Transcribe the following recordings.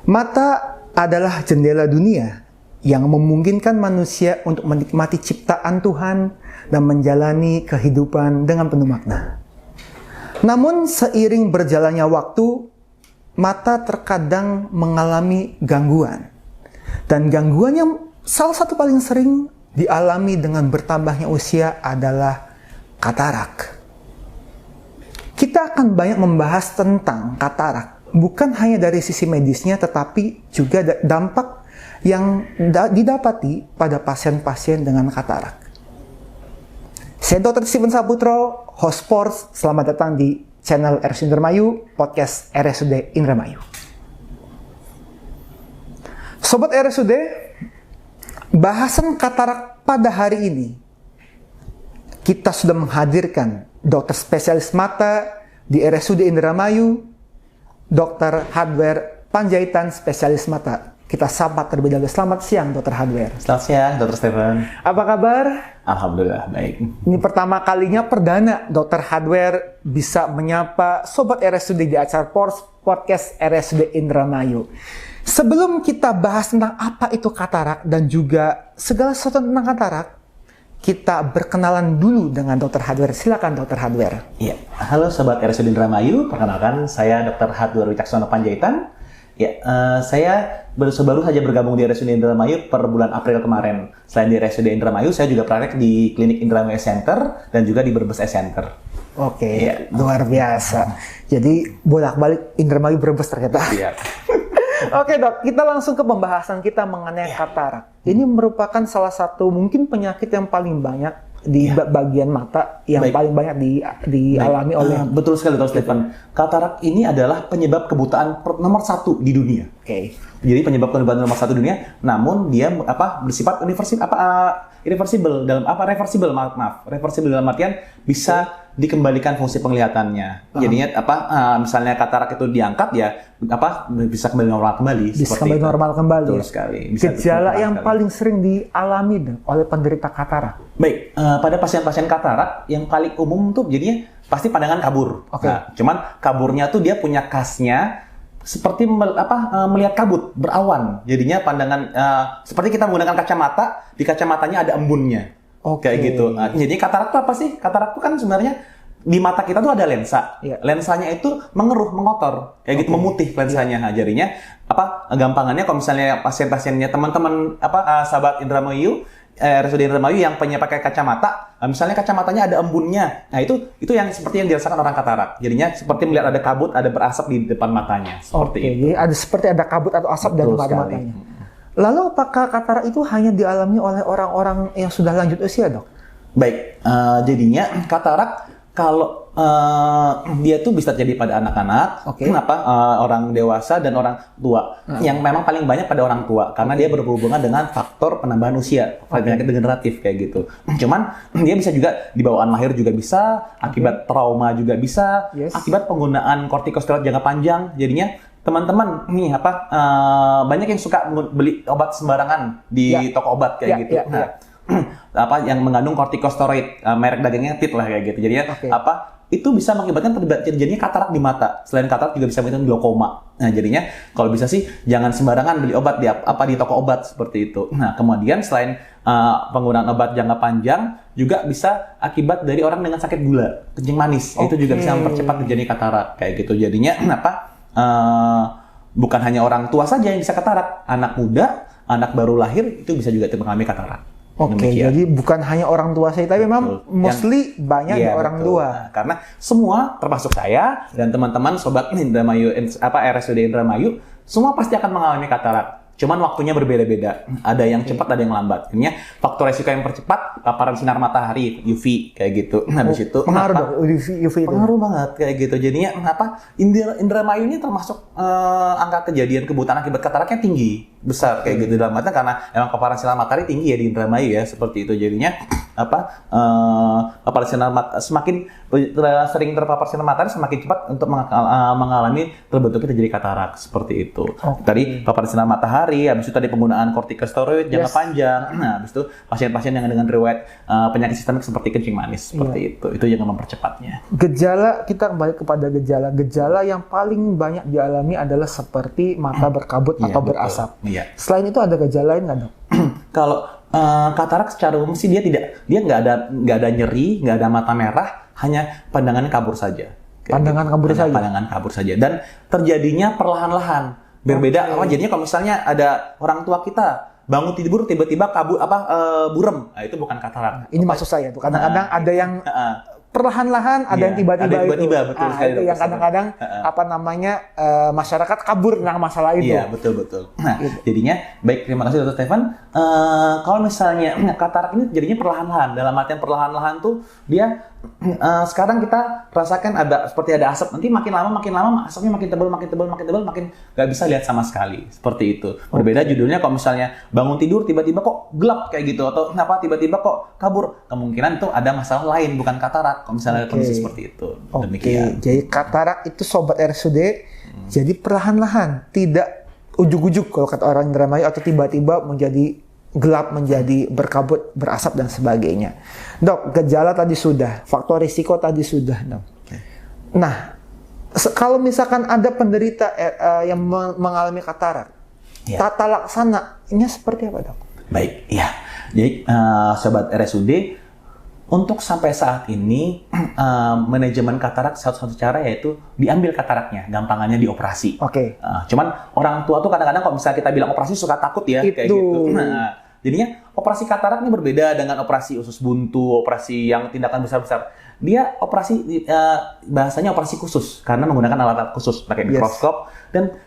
Mata adalah jendela dunia yang memungkinkan manusia untuk menikmati ciptaan Tuhan dan menjalani kehidupan dengan penuh makna. Namun seiring berjalannya waktu, mata terkadang mengalami gangguan. Dan gangguan yang salah satu paling sering dialami dengan bertambahnya usia adalah katarak. Kita akan banyak membahas tentang katarak. Bukan hanya dari sisi medisnya, tetapi juga dampak yang didapati pada pasien-pasien dengan katarak. Saya Dr. Steven Saputro, host Sports. Selamat datang di channel RSUD Indramayu, podcast RSUD Indramayu. Sobat RSUD, bahasan katarak pada hari ini, kita sudah menghadirkan dokter spesialis mata di RSUD Indramayu, Dr. Hadwer Panjaitan, spesialis mata. Kita sapa terlebih dahulu. Selamat siang, Dr. Hadwer. Selamat siang, Dr. Stephen. Apa kabar? Alhamdulillah, baik. Ini pertama kalinya perdana Dr. Hadwer bisa menyapa Sobat RSUD di acara podcast RSUD Indramayu. Sebelum kita bahas tentang apa itu katarak dan juga segala sesuatu tentang katarak, kita berkenalan dulu dengan Dr. Hadwer. Silakan Dr. Hadwer. Iya, halo Sobat RSUD Indramayu. Perkenalkan, saya Dr. Hadwer Wicaksono Panjaitan. Ya, saya baru saja bergabung di RSUD Indramayu per bulan April kemarin. Selain di RSUD Indramayu, saya juga praktek di klinik Indramayu Center dan juga di Brebes Center. Oke, ya, luar biasa. Jadi bolak-balik Indramayu Brebes ternyata. Iya. Oke dok, kita langsung ke pembahasan kita mengenai katarak. Ini merupakan salah satu mungkin penyakit yang paling banyak di bagian mata yang paling banyak dialami oleh. Betul sekali Dr. Stephen. Katarak ini adalah penyebab kebutaan nomor 1 di dunia. Oke. Jadi penyebab kebutaan nomor 1 dunia, namun dia bersifat reversible dalam artian bisa dikembalikan fungsi penglihatannya. Jadinya misalnya katarak itu diangkat ya bisa kembali normal kembali. Bisa kembali normal kembali. Betul sekali. Gejala yang paling sering dialami oleh penderita katarak. Baik, pada pasien-pasien katarak yang paling umum tuh jadinya pasti pandangan kabur. Nah, cuman kaburnya tuh dia punya khasnya seperti melihat kabut berawan. Jadinya pandangan seperti kita menggunakan kacamata, di kacamatanya ada embunnya. Kayak gitu. Nah, jadi katarak itu apa sih? Katarak itu kan sebenarnya di mata kita tuh ada lensa. Lensanya itu mengeruh, mengotor, kayak gitu, memutih lensanya. Nah, jadinya gampangannya kalau misalnya pasien-pasiennya teman-teman sahabat Indramayu, RSUD Indramayu yang pakai kacamata, misalnya kacamatanya ada embunnya. Nah, itu yang seperti yang dirasakan orang katarak. Jadinya seperti melihat ada kabut, ada berasap di depan matanya. Seperti itu. Jadi seperti ada kabut atau asap di depan matanya. Lalu apakah katarak itu hanya dialami oleh orang-orang yang sudah lanjut usia, dok? Baik, jadinya katarak kalau dia tuh bisa terjadi pada anak-anak, orang dewasa dan orang tua. Yang memang paling banyak pada orang tua karena dia berhubungan dengan faktor penambahan usia, penyakit degeneratif kayak gitu. Cuman dia bisa juga di bawaan lahir juga bisa, akibat trauma juga bisa, akibat penggunaan kortikosteroid jangka panjang. Jadinya teman-teman nih banyak yang suka beli obat sembarangan di toko obat kayak gitu. Yang mengandung kortikosteroid, merek dagangnya tit lah kayak gitu. Jadinya itu bisa mengakibatkan terjadinya katarak di mata. Selain katarak juga bisa menyebabkan glaukoma. Nah, jadinya kalau bisa sih jangan sembarangan beli obat di toko obat seperti itu. Nah, kemudian selain penggunaan obat jangka panjang juga bisa akibat dari orang dengan sakit gula, kencing manis. Itu juga bisa mempercepat terjadi katarak kayak gitu. Jadinya bukan hanya orang tua saja yang bisa katarak, anak muda, anak baru lahir itu bisa juga mengalami katarak. Jadi bukan hanya orang tua saya, tapi memang mostly banyak di orang tua. Nah, karena semua termasuk saya dan teman-teman sobat Indramayu RSUD Indramayu semua pasti akan mengalami katarak. Cuman waktunya berbeda-beda. Ada yang cepat, ada yang lambat. Akhirnya faktor resiko yang percepat paparan sinar matahari UV kayak gitu. Habis itu pengaruh UV itu. Pengaruh banget kayak gitu. Jadinya Indramayu ini termasuk angka kejadian kebutaan akibat kataraknya tinggi, besar kayak gitu dalam artian karena emang paparan sinar matahari tinggi ya di Indramayu ya, seperti itu. Jadinya papar sinar semakin sering terpapar sinar matahari semakin cepat untuk mengalami terbentuknya terjadi katarak seperti itu. Tadi papar sinar matahari, habis itu tadi penggunaan kortikosteroid jangka panjang. Nah, habis itu pasien-pasien yang dengan riwayat penyakit sistemik seperti kencing manis seperti itu yang mempercepatnya. Gejala, kita kembali kepada gejala yang paling banyak dialami adalah seperti mata berkabut atau berasap. Selain itu ada gejala lain nggak, Dok? Kalau katarak secara umum sih dia nggak ada nyeri, nggak ada mata merah, hanya pandangannya kabur saja. Pandangan kabur saja dan terjadinya perlahan-lahan. Berbeda jadinya kalau misalnya ada orang tua kita bangun tidur tiba-tiba kabur burem, nah, itu bukan katarak. Ini maksud saya tuh kadang-kadang ada yang perlahan-lahan, ada yang tiba-tiba, betul sekali. Itu yang kadang-kadang masyarakat kabur tentang masalah itu. Iya, betul. Nah, jadinya baik, terima kasih Dr. Stefan. Kalau misalnya katarak ini jadinya perlahan-lahan, dalam artian perlahan-lahan tuh dia sekarang kita rasakan seperti ada asap, nanti makin lama asapnya makin tebal, makin nggak bisa lihat sama sekali, seperti itu. Berbeda judulnya kalau misalnya bangun tidur tiba-tiba kok gelap kayak gitu, atau kenapa tiba-tiba kok kabur, kemungkinan itu ada masalah lain, bukan katarak kalau misalnya ada kondisi seperti itu. Demikian. Jadi katarak itu sobat RSUD jadi perlahan-lahan, tidak ujuk-ujuk kalau kata orang Indramayu, atau tiba-tiba menjadi gelap, menjadi berkabut, berasap dan sebagainya. Dok, gejala tadi sudah, faktor risiko tadi sudah, Dok. Nah, kalau misalkan ada penderita yang mengalami katarak, tata laksananya seperti apa, Dok? Baik, ya. Jadi sobat RSUD, untuk sampai saat ini manajemen katarak satu-satu cara yaitu diambil kataraknya, gampangannya dioperasi. Cuman orang tua tuh kadang-kadang kalau misalnya kita bilang operasi suka takut ya, kayak gitu. Nah, jadinya operasi katarak ini berbeda dengan operasi usus buntu, operasi yang tindakan besar-besar. Dia operasi bahasanya operasi khusus karena menggunakan alat-alat khusus, pakai mikroskop dan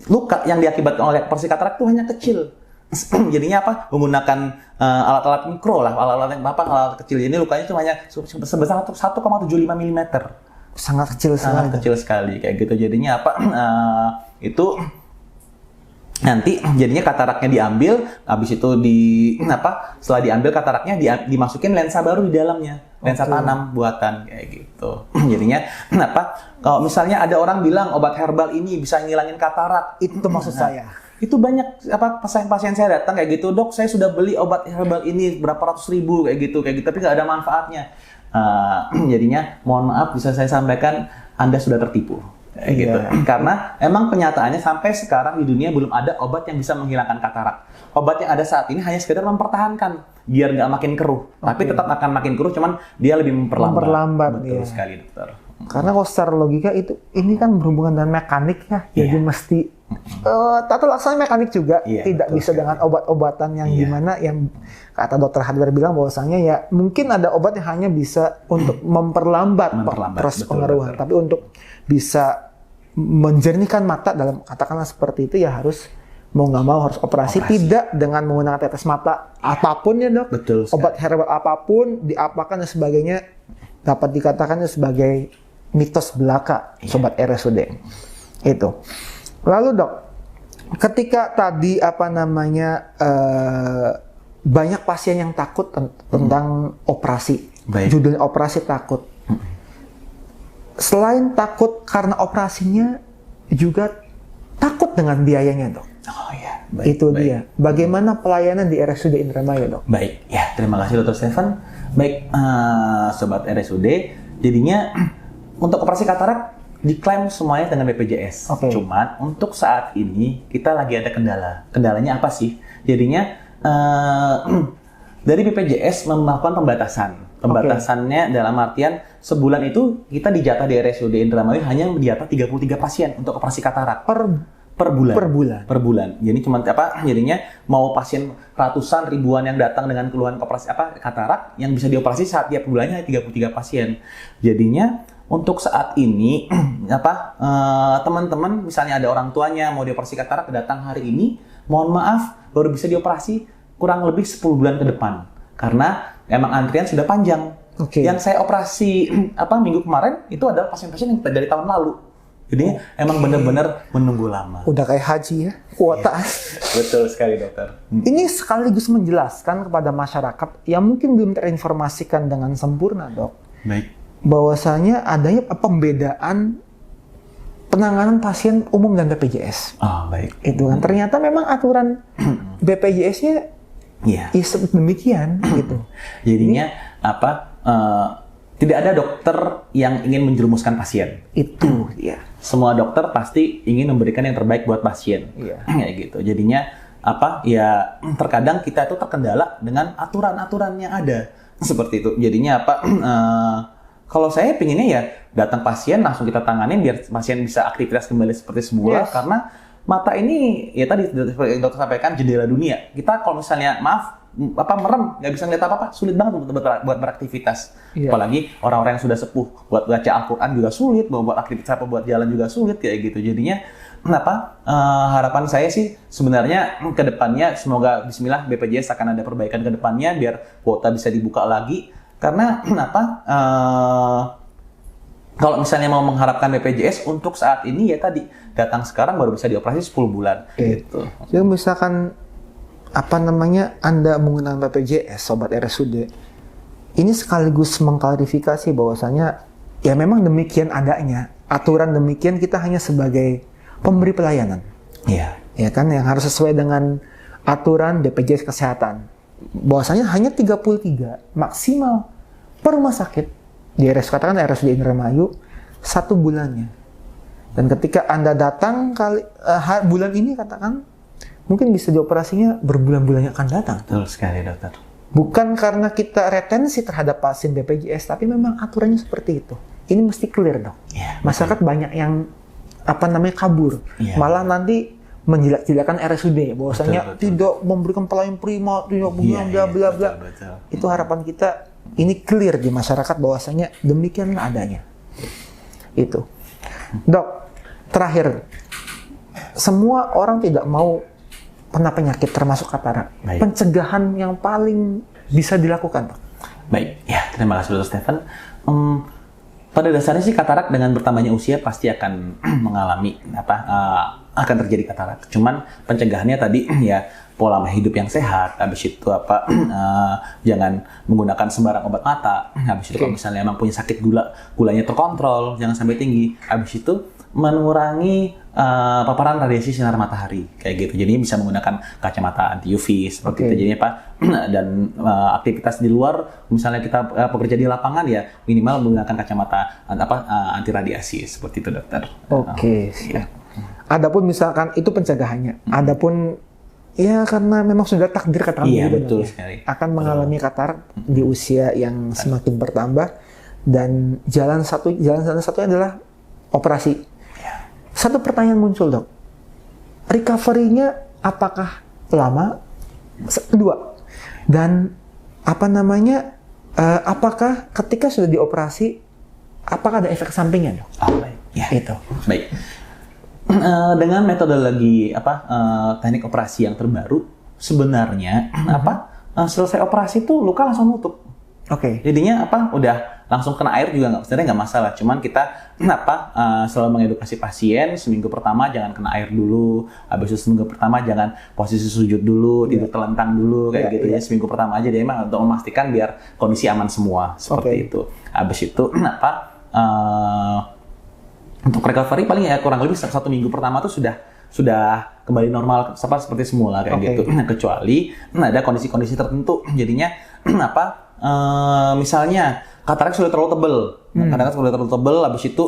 luka yang diakibatkan oleh operasi katarak itu hanya kecil. Jadinya menggunakan alat-alat mikro lah, alat kecil. Jadi lukanya itu hanya sebesar 1,75 mm. Sangat kecil sekali. Sangat kecil sekali kayak gitu. Jadinya itu nanti jadinya kataraknya diambil, habis itu setelah diambil kataraknya dimasukin lensa baru di dalamnya, lensa tanam buatan kayak gitu. Jadinya kalau misalnya ada orang bilang obat herbal ini bisa ngilangin katarak, itu maksud saya. Itu banyak pasien-pasien saya datang kayak gitu, Dok, saya sudah beli obat herbal ini berapa ratus ribu kayak gitu, tapi nggak ada manfaatnya. Jadinya mohon maaf bisa saya sampaikan Anda sudah tertipu. Gitu. Karena emang kenyataannya sampai sekarang di dunia belum ada obat yang bisa menghilangkan katarak. Obat yang ada saat ini hanya sekedar mempertahankan biar nggak makin keruh, tapi tetap akan makin keruh, cuman dia lebih memperlambat. Betul sekali, Dokter. Karena kalau secara logika ini kan berhubungan dengan mekanik ya, jadi mesti tata laksana mekanik juga, tidak bisa dengan obat-obatan yang gimana, yang kata Dokter Hardware bilang bahwasanya ya mungkin ada obat yang hanya bisa untuk memperlambat proses pengaruhan, tapi untuk bisa menjernihkan mata dalam katakanlah seperti itu ya harus mau nggak mau harus operasi. Tidak dengan menggunakan tetes mata apapun ya, Dok. Betul sekali. Obat herbal apapun diapakan dan sebagainya dapat dikatakan sebagai mitos belaka, sobat RSUD. Itu. Lalu, Dok, ketika tadi banyak pasien yang takut tentang operasi. Judulnya operasi takut. Selain takut karena operasinya, juga takut dengan biayanya, Dok. Itu dia. Bagaimana pelayanan di RSUD Indramayu, Dok? Baik, ya, terima kasih Dr. Stefan. Baik, sobat RSUD, jadinya untuk operasi katarak diklaim semuanya dengan BPJS. Cuman untuk saat ini kita lagi ada kendala. Kendalanya apa sih? Jadinya dari BPJS melakukan pembatasan. Pembatasannya dalam artian sebulan itu kita dijatah di RSUD Indramayu hanya dijatah 33 pasien untuk operasi katarak per bulan. Jadi cuma jadinya mau pasien ratusan ribuan yang datang dengan keluhan operasi katarak yang bisa dioperasi saat tiap bulannya 33 pasien. Jadinya untuk saat ini teman-teman misalnya ada orang tuanya mau dioperasi katarak datang hari ini, mohon maaf baru bisa dioperasi kurang lebih 10 bulan ke depan. Karena emang antrian sudah panjang. Yang saya operasi minggu kemarin itu adalah pasien-pasien yang dari tahun lalu. Jadi emang benar-benar menunggu lama. Udah kayak haji ya, kuota. Betul sekali dokter. Ini sekaligus menjelaskan kepada masyarakat yang mungkin belum terinformasikan dengan sempurna, Dok. Baik. Bahwasanya adanya pembedaan penanganan pasien umum dan BPJS. Baik. Itu kan ternyata memang aturan BPJS-nya Iya. demikian gitu. Jadinya tidak ada dokter yang ingin menjerumuskan pasien. Itu ya. Semua dokter pasti ingin memberikan yang terbaik buat pasien. Iya. Kayak gitu. Jadinya ya terkadang kita itu terkendala dengan aturan-aturan yang ada seperti itu. Jadinya kalau saya pinginnya ya datang pasien langsung kita tanganin biar pasien bisa aktivitas kembali seperti semula. Yes. Karena mata ini ya tadi dokter sampaikan jendela dunia. Kita kalau misalnya merem nggak bisa ngeliat apa-apa, sulit banget buat beraktivitas. Iya. Apalagi orang-orang yang sudah sepuh, buat baca Al-Quran juga sulit, buat aktivitas buat jalan juga sulit kayak gitu. Jadinya harapan saya sih sebenarnya ke depannya semoga Bismillah BPJS akan ada perbaikan ke depannya biar kuota bisa dibuka lagi. Karena kalau misalnya mau mengharapkan BPJS untuk saat ini ya tadi datang sekarang baru bisa dioperasi 10 bulan. Gitu. Jadi misalkan Anda menggunakan BPJS, sobat RSUD, ini sekaligus mengklarifikasi bahwasanya ya memang demikian adanya. Aturan demikian, kita hanya sebagai pemberi pelayanan. Iya. Ya kan, yang harus sesuai dengan aturan BPJS Kesehatan. Bahwasanya hanya 33 maksimal per rumah sakit di katakan RSUD Indramayu 1 bulannya. Dan ketika Anda datang bulan ini katakan mungkin bisa dioperasinya berbulan-bulan yang akan datang. Betul sekali dokter. Bukan karena kita retensi terhadap pasien BPJS, tapi memang aturannya seperti itu. Ini mesti clear, Dok. Ya, masyarakat banyak yang kabur. Ya. Malah nanti menjilat-jilatkan RSUD bahwasanya tidak memberikan pelayanan prima, tidak bla bla bla. Itu harapan kita ini clear di masyarakat bahwasanya demikianlah adanya. Itu. Dok, terakhir. Semua orang tidak mau kena penyakit termasuk katarak. Baik. Pencegahan yang paling bisa dilakukan, Pak. Baik, ya terima kasih Dr. Stephen. Pada dasarnya sih katarak dengan bertambahnya usia pasti akan mengalami akan terjadi katarak. Cuman pencegahannya tadi ya pola hidup yang sehat, habis itu jangan menggunakan sembarang obat mata, habis itu kalau misalnya emang punya sakit gulanya terkontrol, jangan sampai tinggi, habis itu mengurangi paparan radiasi sinar matahari kayak gitu. Jadi bisa menggunakan kacamata anti UV seperti itu. Jadi dan aktivitas di luar, misalnya kita bekerja di lapangan ya minimal menggunakan kacamata anti radiasi seperti itu dokter. Ya. Adapun misalkan itu pencegahannya. Adapun ya karena memang sudah takdir katakan betul sekali. Akan mengalami katarak di usia yang semakin bertambah dan jalan satunya adalah operasi. Satu pertanyaan muncul, Dok. Recovery-nya apakah lama? Kedua. Dan apakah ketika sudah dioperasi apakah ada efek sampingnya, Dok? Baik. Ya. Itu. Baik. Dengan metodologi teknik operasi yang terbaru sebenarnya selesai operasi itu luka langsung nutup. Jadinya udah langsung kena air juga sebenarnya nggak masalah. Cuman kita selalu mengedukasi pasien seminggu pertama jangan kena air dulu, habis itu seminggu pertama jangan posisi sujud dulu, tidur telentang dulu kayak gitu ya. Seminggu pertama aja dia emang untuk memastikan biar kondisi aman semua seperti itu. Habis itu untuk recovery paling ya kurang lebih 1 minggu pertama tuh sudah kembali normal seperti semula kayak gitu. Kecuali ada kondisi-kondisi tertentu jadinya misalnya katarak sudah terlalu tebel, katarak sudah terlalu tebel, habis itu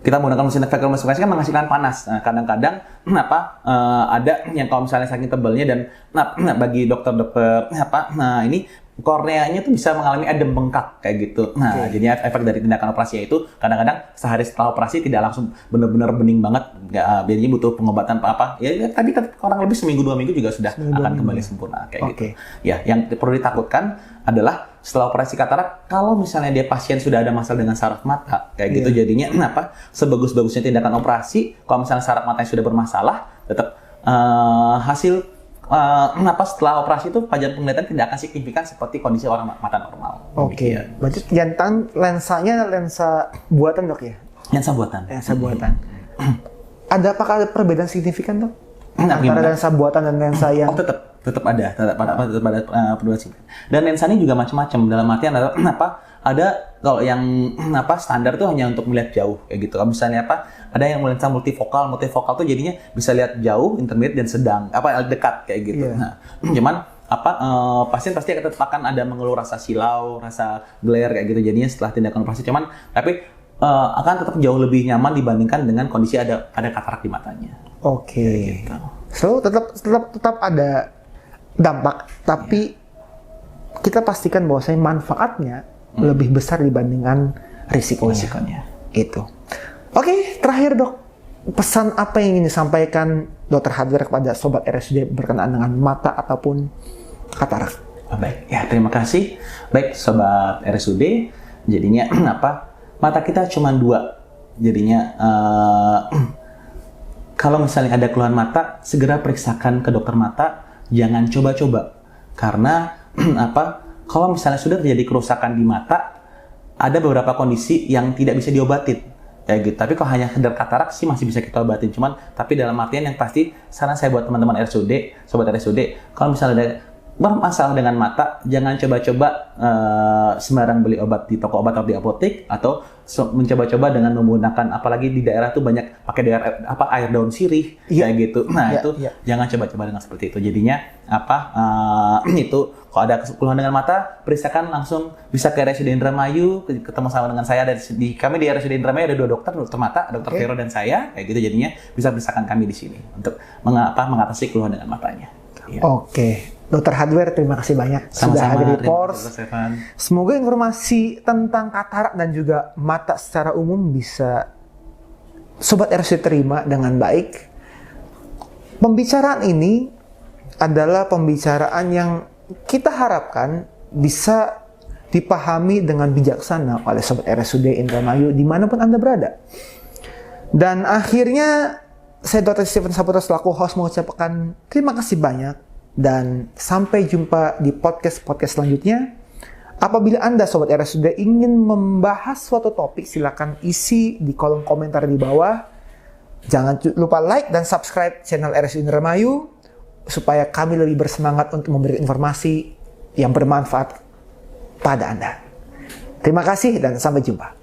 kita menggunakan mesin vakuumasi kan menghasilkan panas. Nah, kadang-kadang ada yang kalau misalnya saking tebelnya dan bagi dokter-dokter ini korneanya tuh bisa mengalami adem bengkak kayak gitu. Nah, jadinya efek dari tindakan operasi itu kadang-kadang sehari setelah operasi tidak langsung benar-benar bening banget. Biasanya butuh pengobatan ya tadi kurang lebih seminggu 2 minggu juga sudah akan kembali sempurna kayak gitu. Ya, yang perlu ditakutkan adalah setelah operasi katarak kalau misalnya dia pasien sudah ada masalah dengan saraf mata kayak gitu jadinya sebagus-bagusnya tindakan operasi kalau misalnya saraf matanya sudah bermasalah tetap hasil setelah operasi itu pajan penglihatan tidak akan signifikan seperti kondisi orang mata normal. Oke. Berarti jantan lensanya lensa buatan dok ya? Lensa buatan. Lensa buatan. Apakah ada perbedaan signifikan dok? Nah, antara lensa buatan dan lensa yang tetap ada perbedaan signifikan. Dan lensanya juga macam-macam dalam artian ada kalau yang standar tuh hanya untuk melihat jauh kayak gitu. Kalau misalnya ada yang lensa multifokal tuh jadinya bisa lihat jauh, intermediate dan sedang dekat kayak gitu. Yeah. Nah, cuman pasien pasti tetap akan ada mengeluh rasa silau, rasa glare kayak gitu jadinya setelah tindakan operasi. Tapi akan tetap jauh lebih nyaman dibandingkan dengan kondisi ada katarak di matanya. Oke. Gitu. So tetap ada dampak, tapi kita pastikan bahwasanya manfaatnya lebih besar dibandingkan risikonya. Itu. Oke, terakhir dok, pesan apa yang ingin disampaikan Dr. Hadwir kepada sobat RSUD berkenaan dengan mata ataupun katarak? Baik, ya terima kasih. Baik sobat RSUD, jadinya mata kita cuma 2. Jadinya kalau misalnya ada keluhan mata, segera periksakan ke dokter mata, jangan coba-coba. Karena kalau misalnya sudah terjadi kerusakan di mata, ada beberapa kondisi yang tidak bisa diobatin. Kayak gitu. Tapi kalau hanya sekedar katarak sih masih bisa kita obatin. Tapi dalam artian yang pasti, saran saya buat teman-teman RSUD, sobat RSUD, kalau misalnya ada bermasalah dengan mata, jangan coba-coba sembarang beli obat di toko obat atau di apotek, atau mencoba-coba dengan menggunakan, apalagi di daerah tuh banyak pakai air daun sirih kayak gitu. Nah jangan coba-coba dengan seperti itu. Jadinya itu kalau ada keluhan dengan mata, periksakan langsung bisa ke RSUD Indramayu, ketemu sama dengan saya. Kami di RSUD Indramayu ada 2 dokter mata, Dr. Vero dan saya, kayak gitu. Jadinya bisa periksakan kami di sini untuk mengatasi keluhan dengan matanya. Ya. Oke. Dr. Hadwir, terima kasih banyak sudah hadir di Pors. Semoga informasi tentang katarak dan juga mata secara umum bisa sobat RSUD terima dengan baik. Pembicaraan ini adalah pembicaraan yang kita harapkan bisa dipahami dengan bijaksana oleh sobat RSUD Indramayu dimanapun Anda berada. Dan akhirnya saya Dr. Steven Saputra selaku host mengucapkan terima kasih banyak. Dan sampai jumpa di podcast-podcast selanjutnya. Apabila Anda Sobat RSUD ingin membahas suatu topik, silakan isi di kolom komentar di bawah. Jangan lupa like dan subscribe channel RSUD Indramayu supaya kami lebih bersemangat untuk memberi informasi yang bermanfaat pada Anda. Terima kasih dan sampai jumpa.